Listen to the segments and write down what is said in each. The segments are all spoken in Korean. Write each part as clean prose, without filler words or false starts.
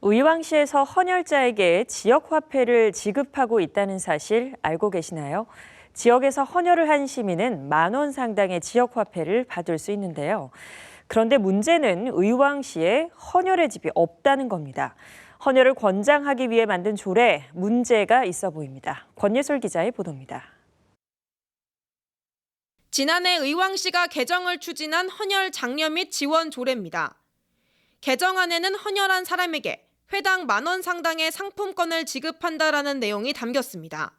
의왕시에서 헌혈자에게 지역화폐를 지급하고 있다는 사실 알고 계시나요? 지역에서 헌혈을 한 시민은 10,000원 상당의 지역화폐를 받을 수 있는데요. 그런데 문제는 의왕시에 헌혈의 집이 없다는 겁니다. 헌혈을 권장하기 위해 만든 조례에 문제가 있어 보입니다. 권예솔 기자의 보도입니다. 지난해 의왕시가 개정을 추진한 헌혈 장려 및 지원 조례입니다. 개정안에는 헌혈한 사람에게 회당 10,000원 상당의 상품권을 지급한다라는 내용이 담겼습니다.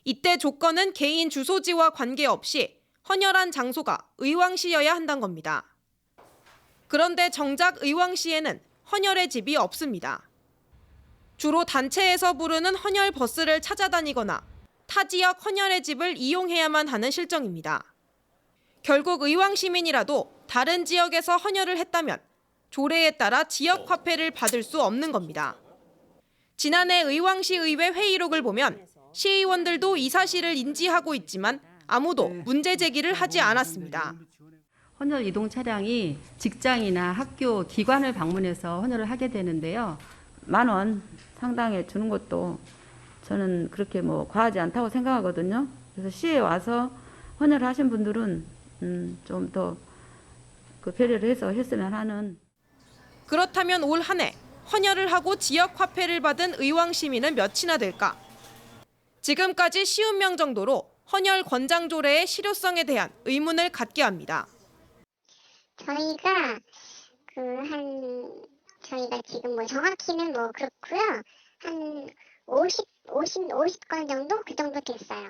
이때 조건은 개인 주소지와 관계없이 헌혈한 장소가 의왕시여야 한다는 겁니다. 그런데 정작 의왕시에는 헌혈의 집이 없습니다. 주로 단체에서 부르는 헌혈 버스를 찾아다니거나 타 지역 헌혈의 집을 이용해야만 하는 실정입니다. 결국 의왕 시민이라도 다른 지역에서 헌혈을 했다면 조례에 따라 지역 화폐를 받을 수 없는 겁니다. 지난해 의왕시 의회 회의록을 보면 시의원들도 이 사실을 인지하고 있지만 아무도 문제 제기를 하지 않았습니다. 헌혈 이동 차량이 직장이나 학교, 기관을 방문해서 헌혈을 하게 되는데요. 10,000원 상당에 주는 것도 저는 그렇게 과하지 않다고 생각하거든요. 그래서 시에 와서 헌혈을 하신 분들은 좀 더 배려를 해서 했으면 하는. 그렇다면 올 한 해 헌혈을 하고 지역 화폐를 받은 의왕 시민은 몇이나 될까? 지금까지 50명 정도로 헌혈 권장 조례의 실효성에 대한 의문을 갖게 합니다. 저희가 지금 정확히는 그렇고요. 한 50건 정도? 그 정도 됐어요.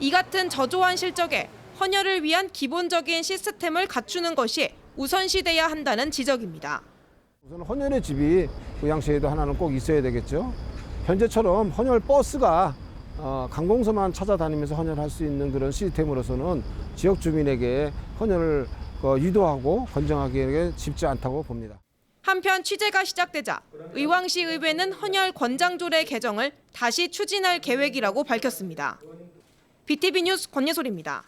이 같은 저조한 실적에 헌혈을 위한 기본적인 시스템을 갖추는 것이 우선시돼야 한다는 지적입니다. 우선 헌혈의 집이 의왕시에도 하나는 꼭 있어야 되겠죠. 현재처럼 헌혈 버스가 관공서만 찾아다니면서 헌혈할 수 있는 그런 시스템으로서는 지역 주민에게 헌혈을 유도하고 권장하기에 쉽지 않다고 봅니다. 한편 취재가 시작되자 의왕시 의회는 헌혈 권장 조례 개정을 다시 추진할 계획이라고 밝혔습니다. BTV 뉴스 권예솔입니다.